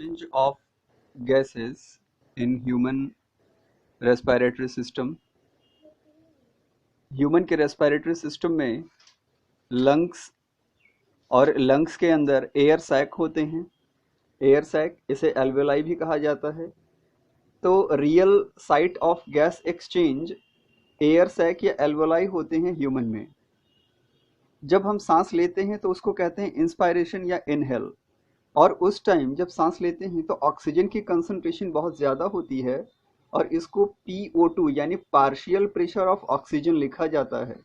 exchange of gases in human respiratory system. Human के respiratory system में lungs और lungs के अंदर एयर सैक होते हैं। एयर सैक, इसे एल्वेलाई भी कहा जाता है। तो real site of gas exchange air sac या एल्वेलाई होते हैं ह्यूमन में। जब हम सांस लेते हैं तो उसको कहते हैं इंस्पायरेशन या इनहेल, और उस टाइम जब सांस लेते हैं तो ऑक्सीजन की कंसंट्रेशन बहुत ज़्यादा होती है और इसको PO2 यानी पार्शियल प्रेशर ऑफ ऑक्सीजन लिखा जाता है,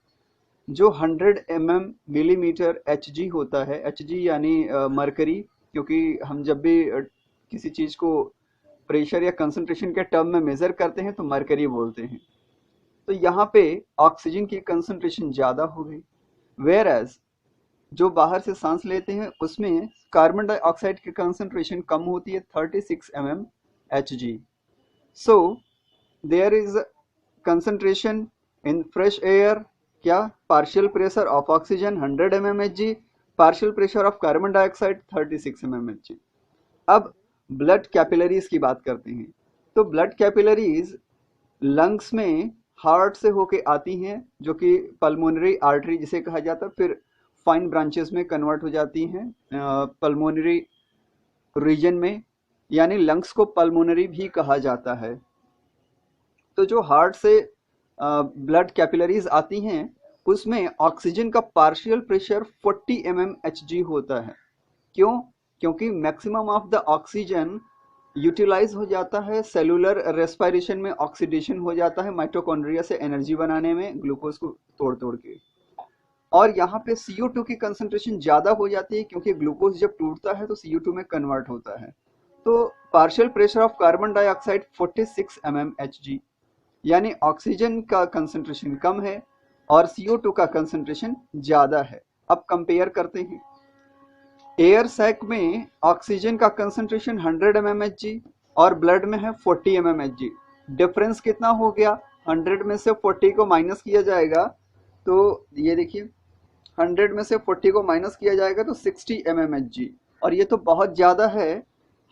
जो 100 मिलीमीटर Hg होता है। Hg यानी मरकरी, क्योंकि हम जब भी किसी चीज़ को प्रेशर या कंसंट्रेशन के टर्म में मेज़र करते हैं तो मरकरी बोलते हैं। तो यहाँ पे ऑक्सीजन की कंसंट्रेशन ज़्यादा हो गई, वेयर एज जो बाहर से सांस लेते हैं उसमें कार्बन डाइऑक्साइड की कंसंट्रेशन कम होती है, 36 Hg। So there is concentration in fresh air, क्या partial pressure of oxygen 100 Hg, partial pressure of carbon dioxide 36 Hg। अब ब्लड कैपिलरीज की बात करते हैं। तो ब्लड कैपिलरीज लंग्स में हार्ट से होके आती हैं, जो कि पल्मोनरी आर्टरी जिसे कहा जाता है, फिर फाइन ब्रांचेस में कन्वर्ट हो जाती हैं पल्मोनरी रीजन में, यानी लंग्स को पल्मोनरी भी कहा जाता है। तो जो हार्ट से ब्लड कैपिलरीज आती हैं उसमें ऑक्सीजन का पार्शियल प्रेशर 40 mmHg होता है। क्यों? क्योंकि maximum of the oxygen utilize हो जाता है सेलुलर रेस्पिरेशन में, ऑक्सीडेशन हो जाता है माइटोकॉन्ड्रिया से एनर्जी बनाने में ग्लूकोज को तोड़ तोड़ के, और यहाँ पे CO2 की कंसंट्रेशन ज़्यादा हो जाती है क्योंकि ग्लूकोज जब टूटता है तो CO2 में कन्वर्ट होता है। तो partial pressure of carbon dioxide 46 mmHg, यानी ऑक्सीजन का कंसंट्रेशन कम है और CO2 का कंसंट्रेशन ज़्यादा है। अब कंपेयर करते हैं। एयर सैक में ऑक्सीजन का कंसंट्रेशन 100 mmHg और ब्लड में है 40 mmHg। डिफरेंस कितना हो गया? 100 में से 40 को माइनस किया जाएगा तो ये देखिए 100 में से 40 को माइनस किया जाएगा तो 60 mmHg, और ये तो बहुत ज़्यादा है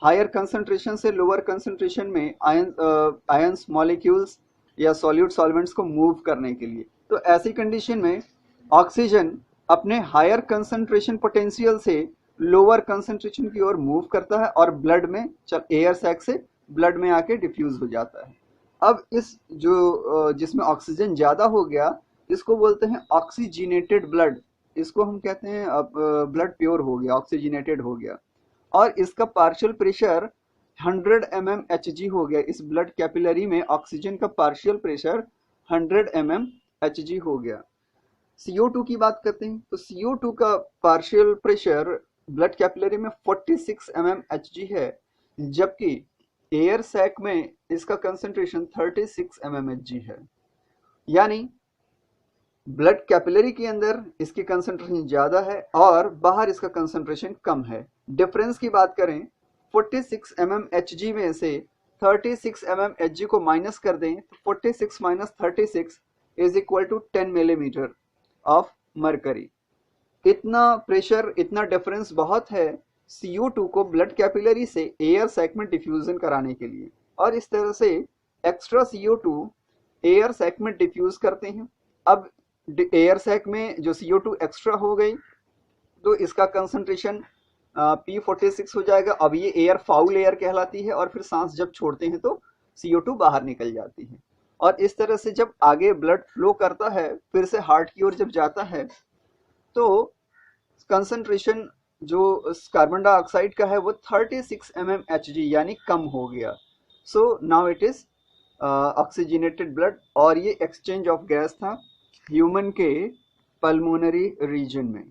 हायर कंसंट्रेशन से लोअर कंसंट्रेशन में आयंस मॉलिक्यूल्स या सॉल्यूट सॉल्वेंट्स को मूव करने के लिए। तो ऐसी कंडीशन में ऑक्सीजन अपने हायर कंसंट्रेशन पोटेंशियल से लोअर कंसंट्रेशन की ओर मूव करता है और ब्लड में एयर सैक से ब्लड में आके डिफ्यूज हो जाता है। अब इस जो जिसमें ऑक्सीजन ज़्यादा हो गया इसको बोलते हैं ऑक्सीजिनेटेड ब्लड। इसको हम कहते हैं अब ब्लड प्योर हो गया, ऑक्सीजिनेटेड हो गया, और इसका पार्शियल प्रेशर 100 mmHg हो गया। इस ब्लड कैपिलरी में ऑक्सीजन का पार्शियल प्रेशर 100 mmHg हो गया। CO2 की बात करते हैं तो CO2 का पार्शियल प्रेशर ब्लड कैपिलरी में 46 mmHg है, जबकि एयर सैक में इसका कंसंट्रेशन 36 mmHg है। यानी ब्लड कैपिलरी के अंदर इसकी कंसंट्रेशन ज़्यादा है और बाहर इसका कंसंट्रेशन कम है। डिफरेंस की बात करें, 46 mmHg में से 36 mmHg को माइनस कर दें तो 46 minus 36 is equal to 10 millimetre of mercury. इतना प्रेशर, इतना डिफरेंस बहुत है CO2 को ब्लड कैपिलरी से एयर सैक में डिफ्यूजन कराने के लिए, और इस तरह से एक्स्ट्रा CO2 एयर सैक में डिफ्यूज करते हैं। अब एयर सैक में जो CO2 एक्स्ट्रा हो गई तो इसका कंसंट्रेशन P46 हो जाएगा। अब ये एयर फाउल एयर कहलाती है और फिर सांस जब छोड़ते हैं तो CO2 बाहर निकल जाती है, और इस तरह से जब आगे ब्लड फ्लो करता है फिर से हार्ट की ओर जब जाता है तो कंसंट्रेशन जो कार्बन डाइऑक्साइड का है वो 36 mmHg यानी कम हो गया। So now it is oxygenated blood, और ये एक्सचेंज ऑफ गैस था ह्यूमन के पल्मोनरी रीजन में।